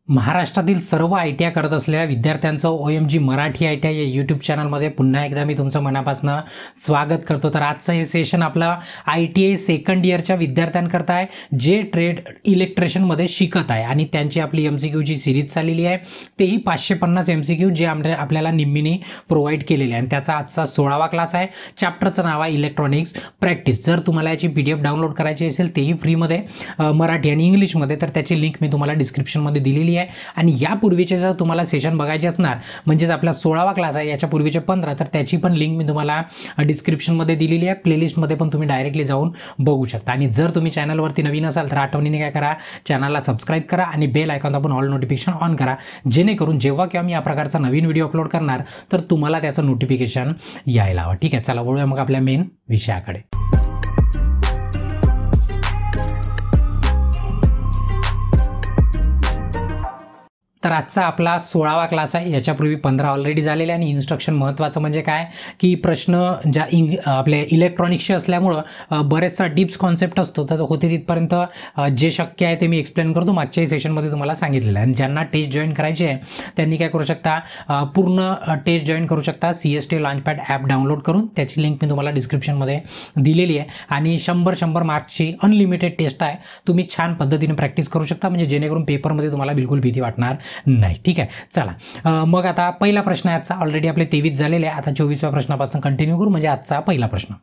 महाराष्ट्रातील सर्व ITI करत असलेल्या विद्यार्थ्यांचं OMG मराठी ITI या यूट्यूब चॅनलमध्ये पुन्हा एकदा मी तुमचं मनापासून स्वागत करतो। तर आजचं हे सेशन आपलं ITI सेकंड इयरच्या विद्यार्थ्यांकरता आहे, जे ट्रेड इलेक्ट्रिशियनमध्ये शिकत आहे आणि त्यांची आपली MCQची सिरीज चाललेली आहे, तेही 550 MCQ जे आपल्याला निम्मीने प्रोव्हाइड केलेले आहे आणि त्याचा आजचा 16वा क्लास आहे। चॅप्टरचं नाव आहे इलेक्ट्रॉनिक्स प्रॅक्टिस। जर तुम्हाला याची PDF डाउनलोड करायची असेल तेही फ्रीमध्ये मराठी आणि इंग्लिशमध्ये, तर त्याची लिंक मी तुम्हाला डिस्क्रिप्शनमध्ये दिलेली आहे। आणि यापूर्वीचे जर तुम्हाला सेशन बघायचे असणार, म्हणजे आपला 16वा क्लास आहे, याच्या पूर्वीचे 15, तर त्याची पण लिंक मी तुम्हाला डिस्क्रिप्शनमध्ये दिलेली आहे। प्लेलिस्टमध्ये पण तुम्ही डायरेक्टली जाऊन बघू शकता। आणि जर तुम्ही चॅनलवरती नवीन असाल तर आठवणीने काय करा, चॅनलला सबस्क्राइब करा आणि बेल आयकॉन दाबून ऑल नोटिफिकेशन ऑन करा, जेणेकरून जेव्हा केव्हा मी या प्रकारचा नवीन व्हिडिओ अपलोड करणार तर तुम्हाला त्याचं नोटिफिकेशन यायला हवं। ठीक आहे, चला वळूया मग आपल्या मेन विषयाकडे। तर आजचा आपला 16वा क्लास आहे। याच्यापूर्वी 15 ऑलरेडी झालेले आणि इन्स्ट्रक्शन महत्त्वाचं म्हणजे काय की प्रश्न ज्या आपले इलेक्ट्रॉनिक्सचे असल्यामुळं बरेचसा डिप्स कॉन्सेप्ट असतो, तर होते तिथपर्यंत जे शक्य आहे ते मी एक्सप्लेन करतो। मागच्याही सेशनमध्ये तुम्हाला सांगितलेलं आहे। आणि ज्यांना टेस्ट जॉईन करायची आहे त्यांनी काय करू शकता, पूर्ण टेस्ट जॉईन करू शकता CST लॉन्चपॅड ॲप डाउनलोड करून। त्याची लिंक मी तुम्हाला डिस्क्रिप्शनमध्ये दिलेली आहे। आणि 100 मार्क्सची अनलिमिटेड टेस्ट आहे, तुम्ही छान पद्धतीने प्रॅक्टिस करू शकता, म्हणजे जेणेकरून पेपरमध्ये तुम्हाला बिलकुल भीती वाटणार नाही। ठीक आहे, चला मग आता पहिला प्रश्न आहे आजचा। ऑलरेडी आपले 23 झालेले आहे, आता 24व्या प्रश्नापासून कंटिन्यू करू। म्हणजे आजचा पहिला प्रश्न,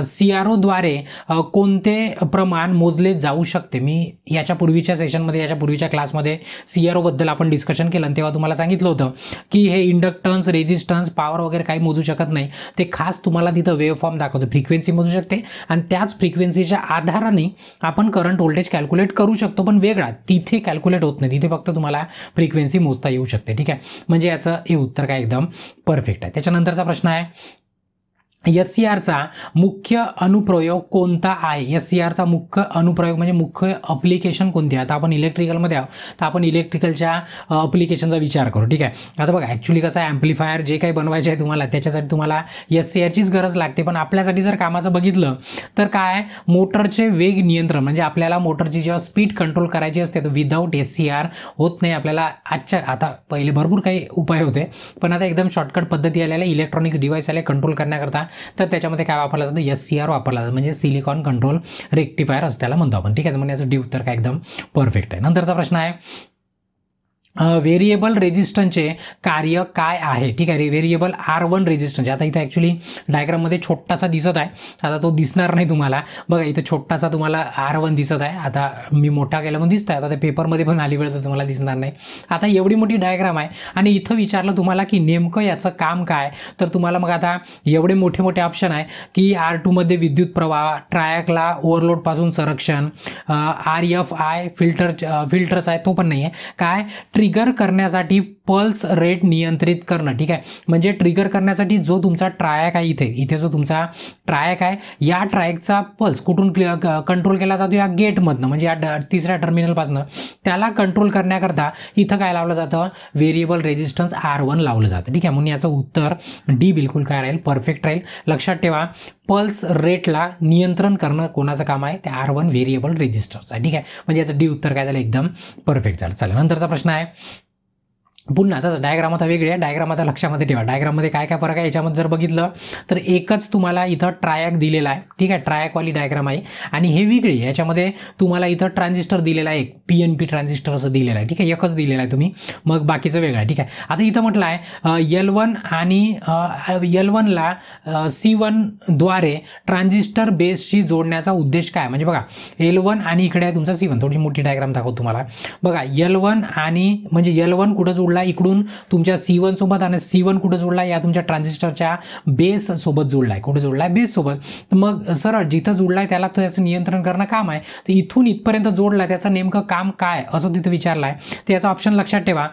CRO द्वारे कोणते प्रमाण मोजले जाऊ शकते। मी याच्या पूर्वीच्या सेशनमध्ये, याच्या पूर्वीच्या क्लासमध्ये CRO बद्दल आपण डिस्कशन केलं, तेव्हा तुम्हाला सांगितलं होतं की हे इंडक्टन्स, रेजिस्टन्स, पॉवर वगैरे काही मोजू शकत नाही, ते खास तुम्हाला तिथं वेव्ह फॉर्म दाखवतो, फ्रिक्वेन्सी मोजू शकते आणि त्याच फ्रिक्वेन्सीच्या आधाराने आपण करंट व्होल्टेज कॅल्क्युलेट करू शकतो, पण वेगळा तिथे कॅल्क्युलेट होत नाही, तिथे फक्त तुम्हाला फ्रिक्वेन्सी मोजता येऊ शकते। ठीक आहे, म्हणजे याचं हे उत्तर काय एकदम परफेक्ट आहे। त्याच्यानंतरचा प्रश्न आहे, SCRचा मुख्य अनुप्रयोग कोणता आहे। SCRचा मुख्य अनुप्रयोग म्हणजे मुख्य ॲप्लिकेशन कोणती आहे। आता आपण इलेक्ट्रिकलमध्ये आहोत, तर आपण इलेक्ट्रिकलच्या ॲप्लिकेशनचा विचार करू। ठीक आहे, आता बघा ॲक्च्युली कसं आहे, ॲम्प्लिफायर जे काही बनवायचे आहे तुम्हाला, त्याच्यासाठी तुम्हाला SCRचीच गरज लागते, पण आपल्यासाठी जर कामाचं बघितलं तर काय, मोटरचे वेग नियंत्रण, म्हणजे आपल्याला मोटरची जेव्हा स्पीड कंट्रोल करायची असते तर विदाऊट SCR होत नाही आपल्याला। आता पहिले भरपूर काही उपाय होते, पण आता एकदम शॉर्टकट पद्धती आलेल्या इलेक्ट्रॉनिक्स डिव्हाइस आले कंट्रोल करण्याकरता, तर त्याच्यामध्ये काय वापरला जातं, SCR वापरला जातं, म्हणजे सिलिकॉन कंट्रोल रेक्टिफायर असं त्याला म्हणतो आपण। ठीक आहे, म्हणजे याचं डी उत्तर काय एकदम परफेक्ट आहे। नंतरचा प्रश्न आहे, व्हेरिएबल रेजिस्टन्सचे कार्य काय आहे। ठीक आहे, व्हेरिएबल R1 रेजिस्टन्स, आता इथं ॲक्च्युली डायग्राममध्ये छोटासा दिसत आहे, आता तो दिसणार नाही तुम्हाला, बघा इथं छोटासा तुम्हाला R1 दिसत आहे, आता मी मोठा केला म्हणून दिसत आहे, आता ते पेपरमध्ये पण आली वेळ तर तुम्हाला दिसणार नाही। आता एवढी मोठी डायग्राम आहे आणि इथं विचारलं तुम्हाला की नेमकं याचं काम काय, तर तुम्हाला मग आता एवढे मोठे मोठे ऑप्शन आहे की R2मध्ये विद्युत प्रवाह, ट्रायकला ओव्हरलोडपासून संरक्षण, RFI फिल्टर्स आहे, तो पण नाही आहे, काय ट्रिगर करण्यासाठी पल्स रेट नियंत्रित करणं। ठीक आहे, म्हणजे ट्रिगर करण्यासाठी जो तुमचा ट्रायक आहे, इथे जो तुमचा ट्रायक आहे, या ट्रायकचा पल्स कुठून कंट्रोल केला जातो, या गेटमधनं, म्हणजे या तिसऱ्या टर्मिनलपासून त्याला कंट्रोल करण्याकरता इथं काय लावलं जातं, व्हेरिएबल रेजिस्टन्स R1 लावलं जातं। ठीक आहे, म्हणून याचं उत्तर डी बिलकुल काय राहील, परफेक्ट राहील। लक्षात ठेवा, पल्स रेटला नियंत्रण करणं कोणाचं काम आहे, ते R1 व्हेरिएबल रेजिस्टन्स आहे। ठीक आहे, म्हणजे याचं डी उत्तर काय झालं, एकदम परफेक्ट झालं। चला नंतरचा प्रश्न आहे, पुन्हा तसं डायग्राम आता वेगळी आहे, डायग्राम आता लक्षामध्ये ठेवा, डायग्राममध्ये काय काय फरक आहे याच्यामध्ये जर बघितलं तर एकच तुम्हाला इथं ट्रायक दिलेला आहे। ठीक आहे, ट्रायकवाली डायग्राम आहे आणि हे वेगळी, याच्यामध्ये तुम्हाला इथं ट्रान्झिस्टर दिलेला आहे, PNP ट्रान्झिस्टर असं दिलेलं आहे। ठीक आहे, एकच दिलेलं आहे तुम्ही, मग बाकीचं वेगळं आहे। ठीक आहे, आता इथं म्हटलं आहे L1 आणि L1ला C1 द्वारे ट्रान्झिस्टर बेसशी जोडण्याचा उद्देश काय, म्हणजे बघा L1 आणि इकडे आहे तुमचा C1, थोडीशी मोठी डायग्राम दाखवतो तुम्हाला। बघा L1 आणि म्हणजे L1 कुठं जोडला, इकडून तुमच्या C1 सोबत, आणि C1 कुठे जोडला, या तुमच्या ट्रान्झिस्टरच्या बेस सोबत जोडलाय, कुठे जोडलाय, बेस सोबत। मग सरळ जिथं जोडलाय त्याला त्याचं नियंत्रण करणं काम आहे, तर इथून इथपर्यंत जोडलाय त्याचं नेमकं काम काय असं तिथं विचारलंय, तर याचा ऑप्शन लक्षात ठेवा,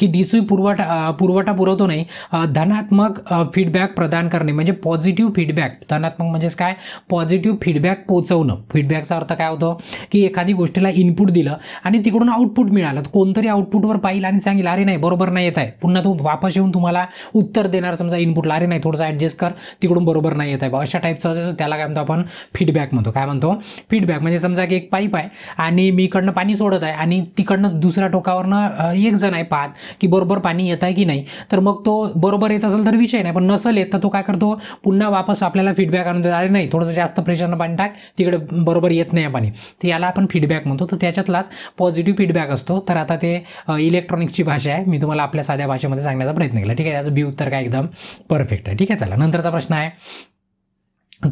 की DC पुरवठा पुरवतो नाही, धनात्मक फीडबॅक प्रदान करणे म्हणजे पॉझिटिव्ह फीडबॅक. धनात्मक म्हणजेच काय, पॉझिटिव्ह फीडबॅक पोहोचवणं. फीडबॅकचा अर्थ काय होतो की एखादी गोष्टीला इनपुट दिलं आणि तिकडून आउटपुट मिळालं, कोणतरी आउटपुटवर पाहिलं आणि सांगितलं अरे नाही बरोबर नाही येत आहे, पुन्हा तो वापस येऊन तुम्हाला उत्तर देणार समजा इनपुटला, अरे नाही थोडंसं ॲडजस्ट कर, तिकडून बरोबर नाही येत आहे, अशा टाईपचं त्याला काय म्हणतो आपण, फीडबॅक म्हणतो. काय म्हणतो, फीडबॅक. म्हणजे समजा की एक पाईप आहे आणि मी इकडनं पाणी सोडत आहे आणि तिकडनं दुसऱ्या टोकावरनं एक जण आहे पाहत की बरोबर पाणी येत आहे की नाही, तर मग तो बरोबर येत असेल तर विषय नाही, पण नसेल येत तर तो काय करतो, पुन्हा वापस आपल्याला फीडबॅक आणून देतो, अरे नाही थोडंसं जास्त प्रेशरनं पाणी टाक, तिकडे बरोबर येत नाही पाणी, तर याला आपण फीडबॅक म्हणतो. तर त्याच्यातलाच पॉझिटिव्ह फीडबॅक असतो. तर आता ते इलेक्ट्रॉनिक्सची भाषा आहे, मी तुम्हाला आपल्या साध्या भाषेमध्ये सांगण्याचा प्रयत्न केला. ठीक आहे, याचं बी उत्तर काय एकदम परफेक्ट आहे. ठीक आहे, चला नंतरचा प्रश्न आहे,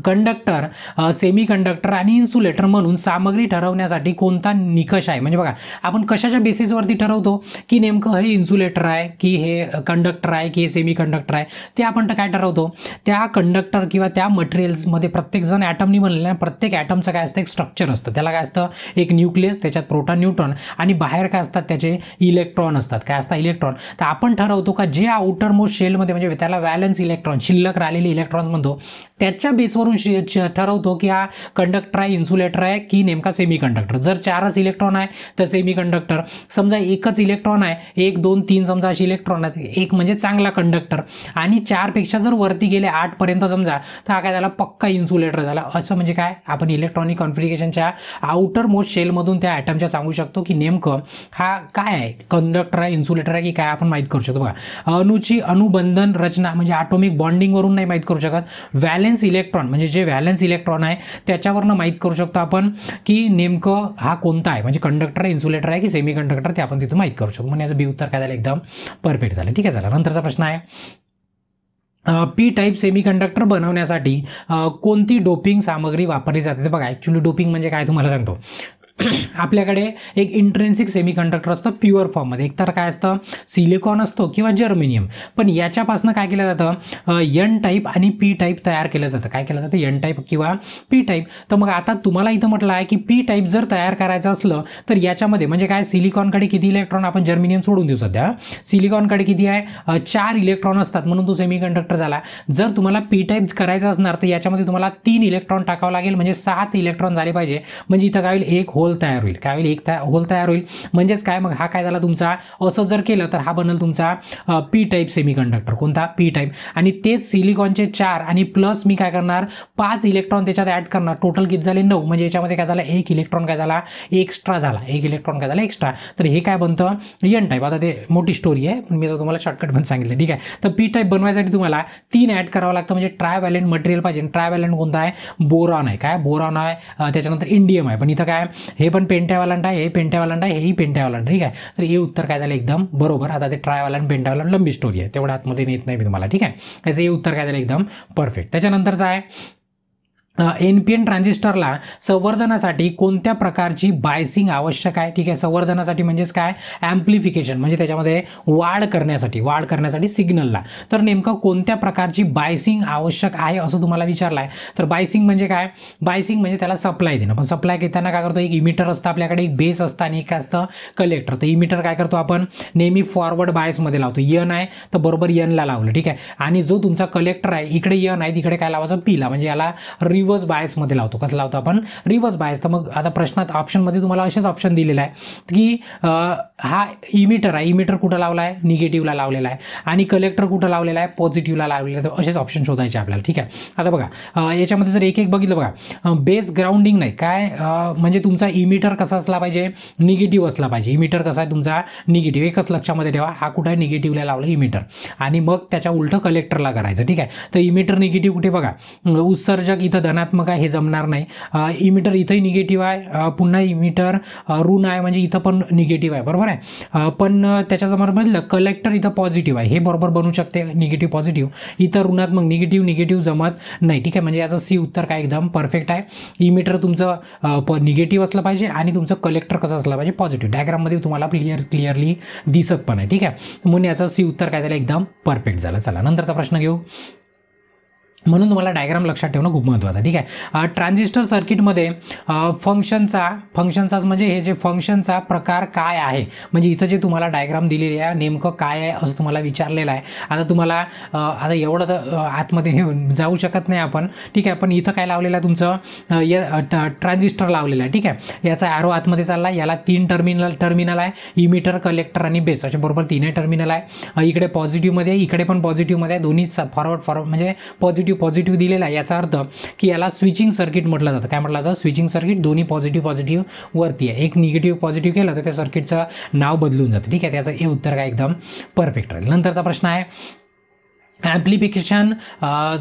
कंडक्टर, सेमी कंडक्टर आणि इन्सुलेटर म्हणून सामग्री ठरवण्यासाठी कोणता निकष आहे. म्हणजे बघा आपण कशाच्या बेसिसवरती ठरवतो की नेमकं हे इन्सुलेटर आहे की हे कंडक्टर आहे की हे सेमी कंडक्टर आहे, ते आपण तर काय ठरवतो, त्या कंडक्टर किंवा त्या मटेरियल्समध्ये प्रत्येकजण ॲटमनी बनलेल्या प्रत्येक ॲटमचं काय असतं, एक स्ट्रक्चर असतं. त्याला काय असतं, एक न्यूक्लियस, त्याच्यात प्रोटॉन न्यूट्रॉन आणि बाहेर काय असतात, त्याचे इलेक्ट्रॉन असतात. काय असतात, इलेक्ट्रॉन. तर आपण ठरवतो का जे आउटर मोस्ट शेलमध्ये म्हणजे त्याला व्हॅलन्स इलेक्ट्रॉन, शिल्लक राहिलेले इलेक्ट्रॉन म्हणतो, त्याच्या बेसवरून ठरवतो की हा कंडक्टर आहे, इन्सुलेटर आहे की नेमका सेमी कंडक्टर. जर 4च इलेक्ट्रॉन आहे तर सेमी कंडक्टर. समजा एकच इलेक्ट्रॉन आहे, 1 2 3 समजा असे इलेक्ट्रॉन आहेत, एक म्हणजे चांगला कंडक्टर, आणि 4 पेक्षा जर वरती गेले 8 पर्यंत समजा, तर हा काय झाला, पक्का इन्सुलेटर झाला. असं म्हणजे काय, आपण इलेक्ट्रॉनिक कॉन्फिगरेशनच्या आउटर मोस्ट शेलमधून त्या ॲटमच्या सांगू शकतो की नेमकं हा काय आहे, कंडक्टर आहे, इन्सुलेटर आहे की काय, आपण माहीत करू शकतो. बघा अणूची अनुबंधन रचना म्हणजे ॲटॉमिक बॉन्डिंगवरून नाही माहीत करू शकत, व्हॅलेन्स इलेक्ट्रॉन म्हणजे जे व्हॅलन्स इलेक्ट्रॉन आहे त्याच्यावरनं माहीत करू शकतो आपण की नेमकं हा कोणता आहे, म्हणजे कंडक्टर आहे, इन्सुलेटर आहे की सेमी कंडक्टर, ते आपण तिथं माहीत करू शकतो. म्हणजे याचं बी उत्तर काय झालं, एकदम परफेक्ट झालं. ठीक आहे, झालं नंतरचा प्रश्न आहे, पी टाईप सेमी कंडक्टर बनवण्यासाठी कोणती डोपिंग सामग्री वापरली जाते. बघा ॲक्च्युली डोपिंग म्हणजे काय तुम्हाला सांगतो. आपल्याकडे एक इंट्रेन्सिक सेमी कंडक्टर असतं प्युअर फॉर्ममध्ये, एकतर काय असतं, सिलिकॉन असतो किंवा जर्मेनियम, पण याच्यापासून काय केलं जातं, एन टाईप आणि पी टाईप तयार केलं जातं. काय केलं जातं, एन टाईप किंवा पी टाईप. तर मग आता तुम्हाला इथं म्हटलं आहे की पी टाईप जर तयार करायचं असलं तर याच्यामध्ये म्हणजे काय, सिलिकॉनकडे किती इलेक्ट्रॉन, आपण जर्मेनियम सोडून देऊ सध्या, सिलिकॉनकडे किती आहे, 4 इलेक्ट्रॉन असतात म्हणून तो सेमी कंडक्टर झाला. जर तुम्हाला पी टाईप करायचं असणार तर याच्यामध्ये तुम्हाला 3 इलेक्ट्रॉन टाकावं लागेल, म्हणजे 7 इलेक्ट्रॉन झाले पाहिजे, म्हणजे इथं काय होईल, एक होल तयार होईल. काय होईल, एक होल तयार होईल. म्हणजेच काय, मग हा काय झाला तुमचा, असं जर केलं तर हा बनेल तुमचा पी टाईप सेमी कंडक्टर. कोणता, पी टाईप. आणि तेच सिलिकॉनचे 4 आणि प्लस मी काय करणार, 5 इलेक्ट्रॉन त्याच्यात ॲड करणार, टोटल किती झाले, 9. म्हणजे याच्यामध्ये काय झालं, 1 इलेक्ट्रॉन काय झाला, एक्स्ट्रा झाला, 1 इलेक्ट्रॉन काय झाला एक्स्ट्रा. तर हे काय बनतं, एन टाईप. आता ते मोठी स्टोरी आहे पण मी तुम्हाला शॉर्टकट पण सांगितलं. ठीक आहे, तर पी टाईप बनवायसाठी तुम्हाला 3 ॲड करावं लागतं, म्हणजे ट्रायव्हॅलेंट मटेरियल पाहिजे. ट्रायव्हॅलेंट कोणता आहे, बोरॉन आहे. काय, बोरॉन आहे, त्याच्यानंतर इंडियम आहे. पण इथं काय, हे पण पेंटॅव्हॅलंट आहे, हे पेंटॅव्हॅलंट आहे, हेही पेंटॅव्हॅलंट. ठीक आहे, तर हे उत्तर काय झालं, एकदम बरोबर. आता ते ट्रायव्हॅलंट पेंटॅव्हॅलंट लंबी स्टोरी आहे, तेवढ्या आतमध्ये येत नाही मी तुम्हाला. ठीक आहे, याचं हे उत्तर काय झालं, एकदम परफेक्ट. त्याच्यानंतरचं आहे, NPN ट्रान्झिस्टरला संवर्धनासाठी कोणत्या प्रकारची बायसिंग आवश्यक आहे. ठीक आहे, संवर्धनासाठी म्हणजेच काय, ॲम्प्लिफिकेशन म्हणजे त्याच्यामध्ये वाढ करण्यासाठी सिग्नलला. तर नेमकं कोणत्या प्रकारची बायसिंग आवश्यक आहे असं तुम्हाला विचारलं आहे. तर बायसिंग म्हणजे काय, बायसिंग म्हणजे त्याला सप्लाय देणं. पण सप्लाय घेताना काय करतो, एक इमिटर असतं आपल्याकडे, एक बेस असतं आणि एक काय असतं, कलेक्टर. तर इमिटर काय करतो आपण, नेहमी फॉरवर्ड बायसमध्ये लावतो. यन आहे तर बरोबर यनला लावलं. ठीक आहे, आणि जो तुमचा कलेक्टर आहे इकडे यन आहे, तिकडे काय लावायचं, पीला, म्हणजे याला रिव्हर्स बायसमध्ये लावतो. कसं लावतो आपण, रिव्हर्स बायस. तर मग आता प्रश्नात ऑप्शनमध्ये तुम्हाला असेच ऑप्शन दिलेला आहे की हा इमिटर आहे, इमिटर कुठं लावला आहे, निगेटिव्हला लावलेला आहे, आणि कलेक्टर कुठं लावलेला आहे, पॉझिटिव्हला लावलेला आहे. तर असेच ऑप्शन शोधायचे आपल्याला. ठीक आहे, आता बघा याच्यामध्ये जर एक एक बघितलं, बघा बेस ग्राउंडिंग नाही काय, म्हणजे तुमचा इमिटर कसा असला पाहिजे, निगेटिव्ह असला पाहिजे. इमिटर कसा आहे तुमचा, निगेटिव्ह. एकच लक्षामध्ये ठेवा, हा कुठं आहे, निगेटिव्हला लावलं इमिटर, आणि मग त्याच्या उलटं कलेक्टरला करायचं. ठीक आहे, तर इमिटर निगेटिव्ह कुठे, बघा उत्सर्जक इथं धनात्मक आहे, हे जमणार नाही. इमिटर इथंही निगेटिव्ह आहे, पुन्हा इमिटर ऋण आहे, म्हणजे इथं पण निगेटिव्ह आहे, बरोबर आहे. पण त्याच्यासमोर म्हटलं कलेक्टर इथं पॉझिटिव्ह आहे, हे बरोबर बनू शकते, निगेटिव्ह पॉझिटिव्ह. इथं ऋणात्मक निगेटिव्ह जमत नाही. ठीक आहे, म्हणजे याचं सी उत्तर काय एकदम परफेक्ट आहे. इमिटर तुमचं निगेटिव्ह असलं पाहिजे आणि तुमचं कलेक्टर कसं असलं पाहिजे, पॉझिटिव्ह. डायग्राममध्ये तुम्हाला क्लिअरली दिसत पण आहे. ठीक आहे, म्हणून याचं सी उत्तर काय झालं, एकदम परफेक्ट झालं. चला नंतरचा प्रश्न घेऊ. म्हणून तुम्हाला डायग्राम लक्षात ठेवणं खूप महत्त्वाचं आहे. ठीक आहे. ट्रान्झिस्टर सर्किटमध्ये फंक्शनचाच म्हणजे हे जे फंक्शनचा प्रकार काय आहे, म्हणजे इथं जे तुम्हाला डायग्राम दिलेली आहे नेमकं काय आहे असं तुम्हाला विचारलेलं आहे. आता तुम्हाला आता एवढं तर आतमध्ये जाऊ शकत नाही आपण. ठीक आहे. पण इथं काय लावलेलं आहे तुमचं ट्रान्झिस्टर लावलेलं आहे. ठीक आहे. याचा ॲरो आतमध्ये चालला आहे. याला 3 टर्मिनल आहे, इमिटर, कलेक्टर आणि बेस असे बरोबर 3 टर्मिनल आहे. इकडे पॉझिटिव्हमध्ये आहे, इकडे पण पॉझिटिव्हमध्ये आहे. दोन्ही फॉरवर्ड म्हणजे पॉझिटिव्ह दिलेला आहे. याचा अर्थ की याला स्विचिंग सर्किट म्हटलं जातं. काय म्हटलं जातं? Switching circuit. दोन्ही पॉझिटिव्ह वरती आहे. एक निगेटिव्ह पॉझिटिव्ह केलं तर त्या सर्किटचं नाव बदलून जातं. ठीक आहे. त्याचं हे उत्तर काय एकदम परफेक्ट राहील. नंतरचा प्रश्न आहे, ॲम्प्लिफिकेशन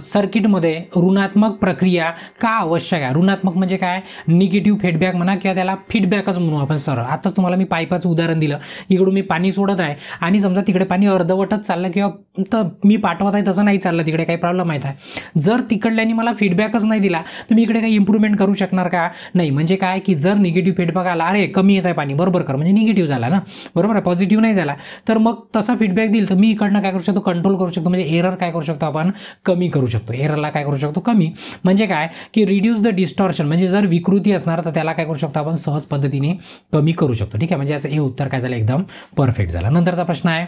सर्किटमध्ये ऋणात्मक प्रक्रिया का आवश्यक आहे? ऋणात्मक म्हणजे काय? निगेटिव्ह फीडबॅक म्हणा किंवा त्याला फीडबॅकच म्हणू आपण सरळ. आताच तुम्हाला मी पाईपाचं उदाहरण दिलं. इकडून मी पाणी सोडत आहे आणि समजा तिकडे पाणी अर्धवटच चाललं किंवा तर मी पाठवत आहे तसं नाही चाललं, तिकडे काही प्रॉब्लेम आहे. जर तिकडल्यानी मला फीडबॅकच नाही दिला तुम्ही इकडे काही इम्प्रूव्हमेंट करू शकणार का? नाही. म्हणजे काय की जर निगेटिव्ह फीडबॅक आला, अरे कमी येत आहे पाणी, बरोबर कर, म्हणजे निगेटिव्ह झाला ना, बरोबर आहे, पॉझिटिव्ह नाही झाला, तर मग तसा फीडबॅक दिला तर मी इकडनं काय करू शकतो? कंट्रोल करू शकतो. म्हणजे एरर काय करू शकतो आपण? कमी करू शकतो. एररला काय करू शकतो? कमी. म्हणजे काय की रिड्यूस द डिस्टॉर्शन, म्हणजे जर विकृती असणार तर त्याला काय करू शकतो आपण? सहज पद्धतीने कमी करू शकतो. ठीक आहे. म्हणजे याचं हे उत्तर काय झालं? एकदम परफेक्ट झालं. नंतरचा प्रश्न आहे,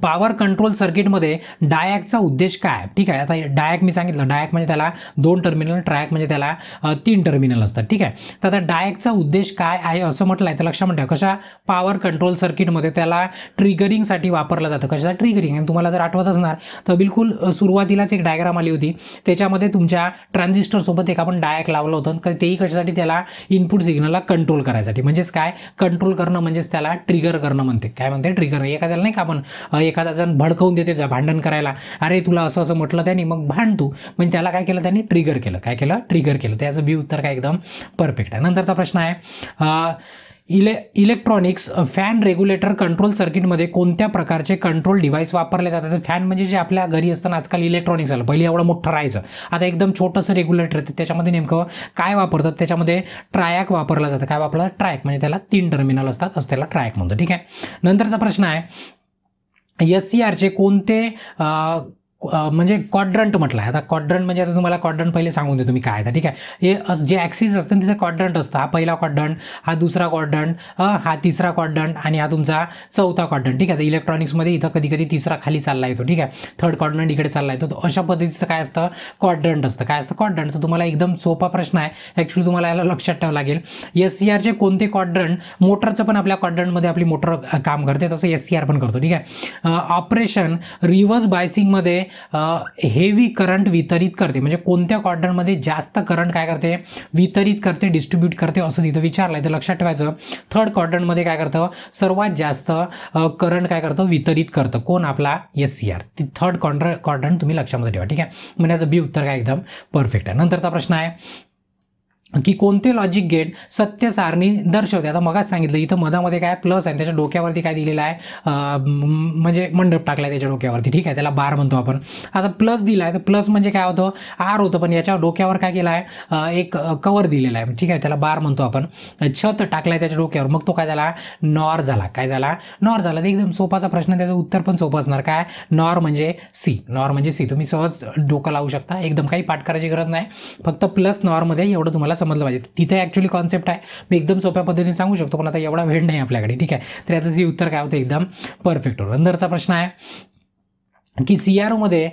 पॉवर कंट्रोल सर्किटमध्ये डायॅकचा उद्देश काय? ठीक आहे. आता डायॅक मी सांगितलं, डायॅक म्हणजे त्याला 2 टर्मिनल, ट्रायॅक म्हणजे त्याला 3 टर्मिनल असतात. ठीक आहे. तर आता डायॅकचा उद्देश काय आहे असं म्हटलं आहे तर लक्षात ठेवा, कशा पॉवर कंट्रोल सर्किटमध्ये त्याला ट्रिगरिंगसाठी वापरलं जातं. कशा? ट्रिगरिंग. आणि तुम्हाला जर आठवत असणार तर बिलकुल सुरुवातीलाच एक डायग्राम आली होती, त्याच्यामध्ये तुमच्या ट्रान्झिस्टरसोबत एक आपण डायॅक लावलं होतं. तेही कशासाठी? त्याला इनपुट सिग्नलला कंट्रोल करायसाठी. म्हणजेच काय? कंट्रोल करणं म्हणजेच त्याला ट्रिगर करणं म्हणते. काय म्हणते? ट्रिगर. एखाद्याला नाही का आपण एखादा जण भडकवून देते जा भांडण करायला, अरे तुला असं असं म्हटलं त्यांनी, मग भांडतो, म्हणजे त्याला काय केलं त्यांनी? ट्रिगर केलं. काय केलं? ट्रिगर केलं. त्याचं बी उत्तर काय एकदम परफेक्ट आहे. नंतरचा प्रश्न आहे, इलेक्ट्रॉनिक्स फॅन रेग्युलेटर कंट्रोल सर्किटमध्ये कोणत्या प्रकारचे कंट्रोल डिव्हाइस वापरले जातात? फॅन म्हणजे जे आपल्या घरी असताना आजकाल इलेक्ट्रॉनिक्स आलं, पहिले एवढं मोठं राहायचं, आता एकदम छोटंसं रेग्युलेटर येतं. त्याच्यामध्ये नेमकं काय वापरतात? त्याच्यामध्ये ट्रायॅक वापरलं जातं. काय वापरलं? ट्रायॅक. म्हणजे त्याला 3 टर्मिनल असतात, असं त्याला ट्रायॅक म्हणतो. ठीक आहे. नंतरचा प्रश्न आहे, SCRचे कोणते म्हणजे क्वाड्रंट म्हटलं आहे. आता क्वाड्रंट म्हणजे आता तुम्हाला क्वाड्रंट पहिले सांगून देतो मी काय आहे. ठीक आहे. हे जे ॲक्सिस असतं तिथे क्वाड्रंट असतं. हा पहिला क्वाड्रंट, हा दुसरा क्वाड्रंट, हा तिसरा क्वाड्रंट आणि हा तुमचा चौथा क्वाड्रंट. ठीक आहे. इलेक्ट्रॉनिक्समध्ये इथं कधी कधी तिसरा खाली चालला येतो. ठीक आहे. थर्ड क्वाड्रंट इकडे चालला येतो. तर अशा पद्धतीचं काय असतं? क्वाड्रंट असतं. काय असतं? क्वाड्रंट. तर तुम्हाला एकदम सोपा प्रश्न आहे, ॲक्च्युली तुम्हाला याला लक्षात ठेवावं लागेल. SCRचे कोणते क्वाड्रंट? मोटरचं पण आपल्या क्वाड्रंटमध्ये आपली मोटर काम करते, तसं SCR पण करतो. ठीक आहे. ऑपरेशन रिव्हर्स बायसिंगमध्ये हेवी करंट वितरित करते. म्हणजे कोणत्या क्वाड्रंटमध्ये जास्त करंट काय करते? वितरित करते, डिस्ट्रीब्यूट करते, असं तिथं विचारलं आहे. तर लक्षात ठेवायचं, थर्ड क्वाड्रंटमध्ये काय करतं? सर्वात जास्त करंट काय करतं? वितरित करतं. कोण? आपला SCR. ती थर्ड क्वाड्रंट तुम्ही लक्षामध्ये ठेवा. ठीक आहे. म्हणजे याचं बी उत्तर काय एकदम परफेक्ट आहे. नंतरचा प्रश्न आहे की कोणते लॉजिक गेट सत्य सारणी दर्शवते? आता मगाच सांगितलं, इथं मधामध्ये काय प्लस आहे, त्याच्या डोक्यावरती काय दिलेलं आहे? म्हणजे मंडप टाकला आहे त्याच्या डोक्यावरती. ठीक आहे. त्याला बार म्हणतो आपण. आता प्लस दिला आहे तर प्लस म्हणजे काय होतं? आर होतं, पण याच्या डोक्यावर काय केलं आहे? एक कवर दिलेला आहे. ठीक आहे. त्याला बार म्हणतो आपण. छत टाकला आहे त्याच्या डोक्यावर, मग तो काय झाला? नॉर झाला. काय झाला? नॉर झाला. तर एकदम सोपाचा प्रश्न, त्याचं उत्तर पण सोपं असणार. काय? नॉर म्हणजे सी. नॉर म्हणजे सी. तुम्ही सहज डोकं लावू शकता, एकदम काही पाठ करायची गरज नाही, फक्त प्लस नॉरमध्ये एवढं तुम्हाला समजलं पाहिजे. तिथे ॲक्च्युली कॉन्सेप्ट आहे, मी एकदम सोप्या पद्धतीने सांगू शकतो, पण आता एवढा वेळ नाही आपल्याकडे. ठीक आहे. तर याचं जे उत्तर काय होतं? एकदम परफेक्ट होतं. नंतरचा प्रश्न आहे की CROमध्ये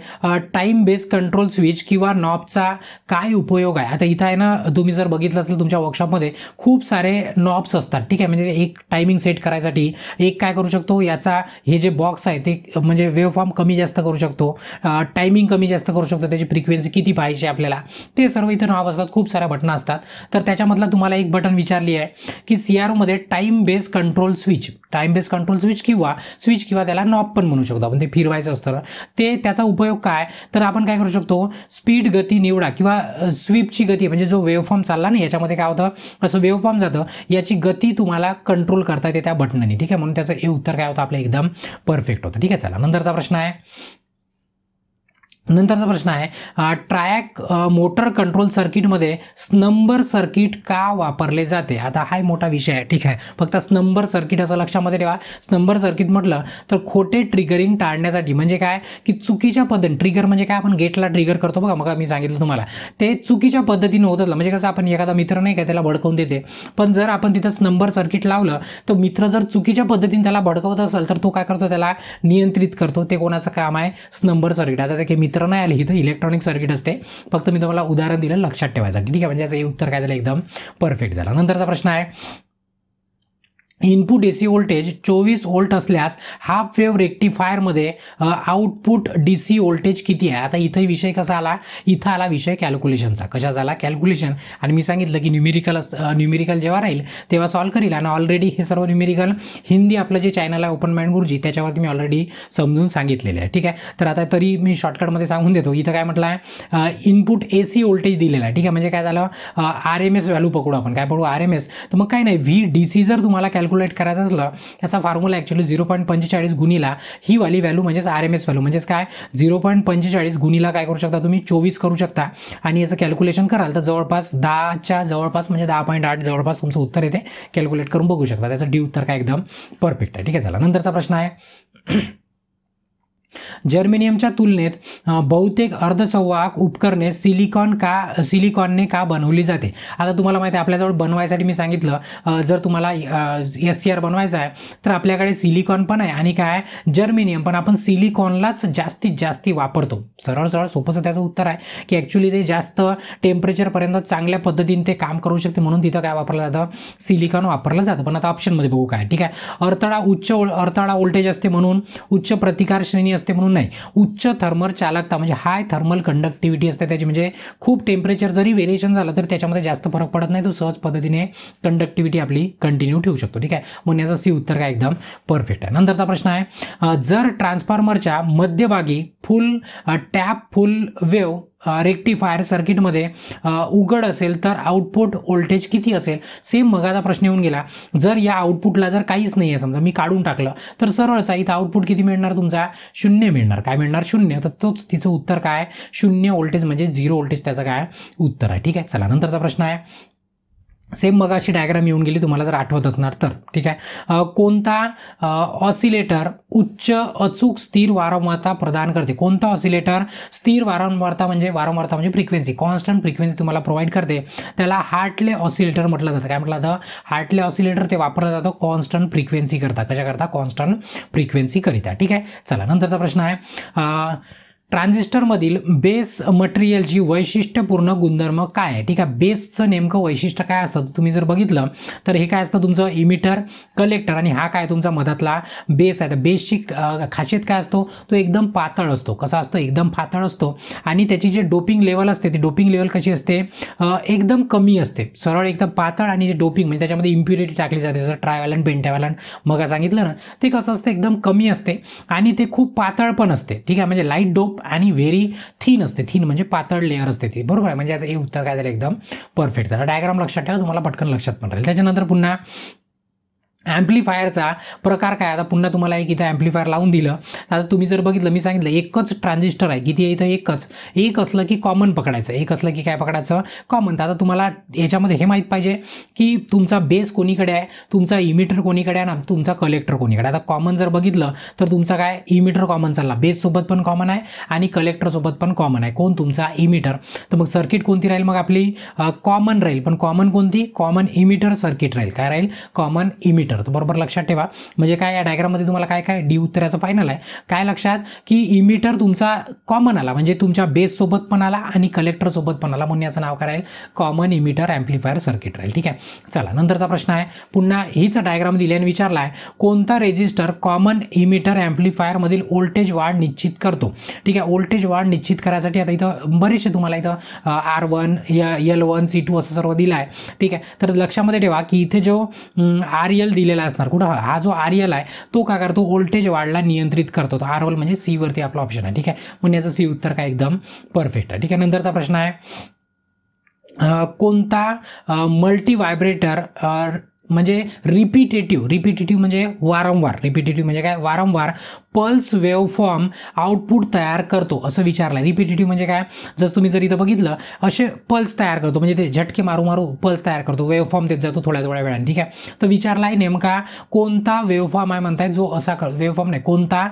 टाईम बेस कंट्रोल स्विच किंवा नॉबचा काय उपयोग आहे? आता इथं आहे ना, तुम्ही जर बघितलं असेल तुमच्या वर्कशॉपमध्ये खूप सारे नॉब्स असतात. ठीक आहे. म्हणजे एक टायमिंग सेट करायसाठी एक काय करू शकतो? याचा हे जे बॉक्स आहे ते म्हणजे वेव्हफॉर्म कमी जास्त करू शकतो, टायमिंग कमी जास्त करू शकतो, त्याची फ्रिक्वेन्सी किती पाहिजे आपल्याला, ते सर्व इथं नॉब असतात. खूप साऱ्या बटणं असतात. तर त्याच्यामधला तुम्हाला एक बटन विचारली आहे की CROमध्ये टाईम बेस कंट्रोल स्विच किंवा त्याला नॉब पण म्हणू शकतो आपण, ते फिरवायचं असतं. ते त्याचा उपयोग काय? तर आपण काय करू शकतो? स्पीड गती निवडा किंवा स्वीपची गती, म्हणजे जो वेव्हफॉर्म चालला ना याच्यामध्ये काय होतं? असं वेव्हफॉर्म जातं, याची गती तुम्हाला कंट्रोल करता येते त्या बटनाने. ठीक आहे. म्हणून त्याचं हे उत्तर काय होतं? आपलं एकदम परफेक्ट होतं. ठीक आहे. चला, नंतरचा प्रश्न आहे, नंतरचा प्रश्न आहे ट्रायॅक मोटर कंट्रोल सर्किटमध्ये स्नंबर सर्किट का वापरले जाते. आता हा मोठा विषय आहे, ठीक आहे. फक्त स्नंबर सर्किट असं लक्षामध्ये ठेवा. स्नंबर सर्किट म्हटलं तर खोटे ट्रिगरिंग टाळण्यासाठी, म्हणजे काय की चुकीच्या पद्धतीने ट्रिगर म्हणजे काय, आपण गेटला ट्रिगर करतो बघा, मग मी सांगितलं तुम्हाला ते चुकीच्या पद्धतीने होत असलं, म्हणजे कसं आपण एखादा मित्र नाही का त्याला भडकवून देते, पण जर आपण तिथं स्नंबर सर्किट लावलं तर मित्र जर चुकीच्या पद्धतीने त्याला भडकवत असेल तर तो काय करतो, त्याला नियंत्रित करतो. ते कोणाचं काम आहे, स्नंबर सर्किट. आता ते मित्र नाही आले, इथं इलेक्ट्रॉनिक सर्किट असते. फक्त मी तुम्हाला उदाहरण दिलं लक्षात ठेवायसाठी, ठीक आहे. म्हणजे याचं उत्तर काय झालं, एकदम परफेक्ट झालं. नंतरचा प्रश्न आहे इनपुट एसी व्होल्टेज 24 व्होल्ट असल्यास हाफ वेव्ह रेक्टिफायरमध्ये आउटपुट डीसी व्होल्टेज किती आहे. आता इथं विषय कसा आला, इथं आला विषय कॅल्क्युलेशनचा. कशा झाला, कॅल्क्युलेशन. आणि मी सांगितलं की न्यूमेरिकल जेव्हा राहील तेव्हा सॉल्व्ह करील. आणि ऑलरेडी हे सर्व न्यूमेरिकल हिंदी आपलं जे चॅनल आहे ओपन माइंड गुरुजी त्याच्यावरती मी ऑलरेडी समजून सांगितलेले आहे, ठीक आहे. तर आता तरी मी शॉर्टकटमध्ये सांगून देतो. इथं काय म्हटलं आहे, इनपुट एसी व्होल्टेज दिलेला आहे, ठीक आहे. म्हणजे काय झालं, RMS व्हॅल्यू पकडू आपण. काय पकडू, RMS. तर मग काय नाही, VDC जर तुम्हाला कॅल्क्युलेट करायचं असलं त्याचा फॉर्म्युला ॲक्च्युली 0.45 गुणिला ही वाली व्हॅल्यू म्हणजेच RMS व्हॅल्यू, म्हणजेच काय 0.45 गुणिला काय करू शकता तुम्ही 24 करू शकता. आणि याचं कॅल्क्युलेशन कराल तर जवळपास 10च्या जवळपास म्हणजे 10.8 जवळपास तुमचं उत्तर येते. कॅल्क्युलेट करून बघू शकता. त्याचं डी उत्तर काय एकदम परफेक्ट आहे, ठीक आहे. चला नंतरचा प्रश्न आहे जर्मेनियमच्या तुलनेत बहुतेक अर्धसंवाहक उपकरणे सिलिकॉनने का बनवली जाते. आता तुम्हाला माहिती आहे आपल्याजवळ बनवायसाठी मी सांगितलं जर तुम्हाला SCR बनवायचं आहे तर आपल्याकडे सिलिकॉन पण आहे आणि काय जर्मेनियम पण. आपण सिलिकॉनलाच जास्तीत वापरतो. सरळ सोपंसं त्याचं उत्तर आहे की ॲक्च्युली ते जास्त टेम्परेचरपर्यंत चांगल्या पद्धतीने ते काम करू शकते म्हणून तिथं काय वापरलं जातं, सिलिकॉन वापरलं जातं. पण आता ऑप्शनमध्ये बघू काय, ठीक आहे. अडथळा व्होल्टेज असते म्हणून उच्च प्रतिकार श्रेणी असते म्हणून नाही. उच्च थर्मल चालकता म्हणजे हाय थर्मल कंडक्टिव्हिटी असते त्याची, म्हणजे खूप टेम्परेचर जरी व्हेरिएशन झालं तर त्याच्यामध्ये जास्त फरक पडत नाही. तो सहज पद्धतीने कंडक्टिव्हिटी आपली कंटिन्यू ठेवू शकतो, ठीक आहे. म्हणून याचं सी उत्तर काय एकदम परफेक्ट आहे. नंतरचा प्रश्न आहे जर ट्रान्सफॉर्मरच्या मध्यभागी फुल वेव्ह रेक्टिफायर सर्किटमध्ये उघड असेल तर आउटपुट व्होल्टेज किती असेल. सेम मगाचा प्रश्न येऊन गेला. जर या आउटपुटला जर काहीच नाही आहे समजा मी काढून टाकलं तर सरळचा इथं आउटपुट किती मिळणार तुमचा 0 मिळणार. काय मिळणार 0. तर तोच तिचं उत्तर काय 0 व्होल्टेज म्हणजे 0 व्होल्टेज त्याचं काय उत्तर आहे, ठीक आहे. चला नंतरचा प्रश्न आहे सेम मग अशी डायग्राम येऊन गेली तुम्हाला जर आठवत असणार तर, ठीक आहे. कोणता ऑसिलेटर उच्च अचूक स्थिर वारंवारता प्रदान करते. कोणता ऑसिलेटर स्थिर वारंवारता म्हणजे फ्रिक्वेन्सी कॉन्स्टंट फ्रिक्वेन्सी तुम्हाला प्रोव्हाइड करते त्याला हार्टले ऑसिलेटर म्हटलं जातं. काय म्हटलं जातं, हार्टले ऑसिलेटर. ते वापरलं जातं कॉन्स्टंट फ्रिक्वेन्सी करता. कशा करता, कॉन्स्टंट फ्रिक्वेन्सी करिता, ठीक आहे. चला नंतरचा प्रश्न आहे ट्रान्झिस्टरमधील बेस मटेरियलची वैशिष्ट्यपूर्ण गुणधर्म काय आहे, ठीक आहे. बेसचं नेमकं वैशिष्ट्य काय असतं तुम्ही जर बघितलं तर हे काय असतं तुमचं इमिटर कलेक्टर आणि हा काय तुमचा मधातला बेस आहे. तर बेसची खासियत काय असतो, तो एकदम पातळ असतो. कसा असतो, एकदम पातळ असतो. आणि त्याची जे डोपिंग लेवल असते ती डोपिंग लेवल कशी असते, एकदम कमी असते. सरळ एकदम पातळ. आणि जे डोपिंग म्हणजे त्याच्यामध्ये इम्प्युरिटी टाकली जाते जसं ट्रायव्हॅलंट पेंटाव्हॅलंट मग सांगितलं ना, ते कसं असतं एकदम कमी असते आणि ते खूप पातळ पण असते, ठीक आहे. म्हणजे लाईट डोप आणि व्हेरी थिन असते. थिन म्हणजे पातळ लेअर असते ती, बरोबर आहे. म्हणजे याचं हे उत्तर काय झालं एकदम परफेक्ट झालं. डायग्राम लक्षात ठेवा तुम्हाला पटकन लक्षात पण राहील. त्याच्यानंतर पुन्हा ॲम्प्लिफायरचा प्रकार काय. आता पुन्हा तुम्हाला एक इथं ॲम्प्लिफायर लावून दिलं. आता तुम्ही जर बघितलं मी सांगितलं एकच ट्रान्झिस्टर आहे. किती आहे इथं, एक असलं की कॉमन पकडायचं. एक असलं की काय पकडायचं, कॉमन. तर आता तुम्हाला याच्यामध्ये हे माहीत पाहिजे की तुमचा बेस कोणीकडे आहे, तुमचा इमिटर कोणीकडे आहे ना, तुमचा कलेक्टर कोणीकडे. आता कॉमन जर बघितलं तर तुमचा काय इमिटर कॉमन चालला. बेससोबत पण कॉमन आहे आणि कलेक्टरसोबत पण कॉमन आहे. कोण, तुमचा इमिटर. तर मग सर्किट कोणती राहील मग आपली, कॉमन राहील. पण कॉमन कोणती, कॉमन इमिटर सर्किट राहील. काय राहील, कॉमन इमिटर. तर बरोबर लक्षात ठेवा. म्हणजे काय या डायग्राममध्ये तुम्हाला काय काय डी उत्तराचं फायनल आहे. काय लक्षात की इमिटर तुमचा कॉमन आला म्हणजे तुमच्या बेस सोबत पण आला आणि कलेक्टर सोबत पण आला म्हणून याचं नाव काय राहील, कॉमन इमिटर ॲम्प्लिफायर सर्किट राहील, ठीक आहे. चला नंतरचा प्रश्न आहे पुन्हा हीच डायग्राम दिल्याने विचारला आहे कोणता रेजिस्टर कॉमन इमिटर ॲम्प्लिफायर मधील व्होल्टेज वाढ निश्चित करतो, ठीक आहे. व्होल्टेज वाढ निश्चित करायसाठी आता इथं बरेचसे तुम्हाला इथं R1 L1 C2 असं सर्व दिलं आहे, ठीक आहे. तर लक्षामध्ये ठेवा की इथे जो RL दिलेला असणार कुठं, हा जो RL आहे तो काय करतो, व्होल्टेज वाढला नियंत्रित करतो. तो RL म्हणजे सी वरती आपला ऑप्शन आहे, ठीक आहे. म्हणून याचं सी उत्तर काय एकदम परफेक्ट आहे, ठीक आहे. नंतरचा प्रश्न आहे कोणता मल्टी व्हायब्रेटर म्हणजे रिपिटेटिव्ह म्हणजे वारंवार. रिपिटेटिव्ह म्हणजे काय? वारंवार पल्स वेव्ह फॉर्म आउटपुट तयार करतो असं विचारलं आहे. रिपिटेटिव्ह म्हणजे काय? जसं तुम्ही जर इथं बघितलं असे पल्स तयार करतो म्हणजे ते झटके मारू पल्स तयार करतो, वेव्ह फॉर्म देत जातो थोड्याच वेळाने. ठीक आहे, तर विचारला आहे नेमका कोणता वेव्ह फॉर्म आहे म्हणताय जो असा वेव्ह फॉर्म नाही, कोणता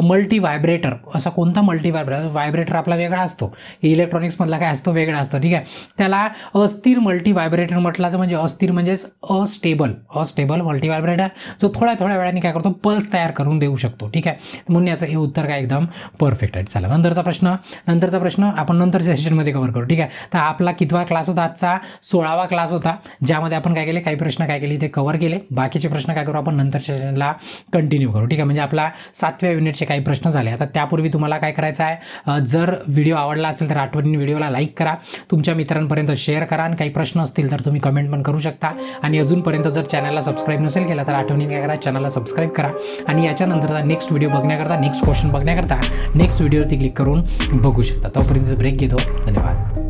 मल्टी व्हायब्रेटर, असा कोणता मल्टी व्हायब्रेटर आपला वेगळा असतो, इलेक्ट्रॉनिक्समधला काय असतो वेगळा असतो. ठीक आहे, त्याला अस्थिर मल्टी व्हायब्रेटर म्हटलं. म्हणजे अस्थिर म्हणजेच अस्टेबल मल्टी व्हायब्रेटर जो थोड्या वेळाने काय करतो पल्स तयार करून देऊ शकतो. ठीक आहे, म्हणून याचं हे उत्तर काय एकदम परफेक्ट आहे. चला नंतरचा प्रश्न आपण नंतरच्या सेशनमध्ये कव्हर करू. ठीक आहे, तर आपला कितवा क्लास होता? आजचा 16वा क्लास होता, ज्यामध्ये आपण काय केले, काही प्रश्न काय केले ते कव्हर केले. बाकीचे प्रश्न काय करू आपण नंतरच्या सेशनला कंटिन्यू करू. ठीक आहे, म्हणजे आपला 7व्या युनिटचे काही प्रश्न झाले. आता त्यापूर्वी तुम्हाला काय करायचं आहे, जर व्हिडिओ आवडला असेल तर आठवणीने व्हिडिओला लाईक करा, तुमच्या मित्रांपर्यंत शेअर करा, आणि काही प्रश्न असतील तर तुम्ही कमेंट पण करू शकता. आणि अजूनपर्यंत जर चॅनलला सबस्क्राईब नसेल केला तर आठवणीने काय करा, चॅनलला सबस्क्राईब करा. आणि याच्यानंतरचा नेक्स्ट व्हिडिओ बघण्याकरता, नेक्स्ट क्वेश्चन बघण्याकरता नेक्स्ट व्हिडिओवरती क्लिक करून बघू शकता. तोपर्यंत ब्रेक घेतो. धन्यवाद.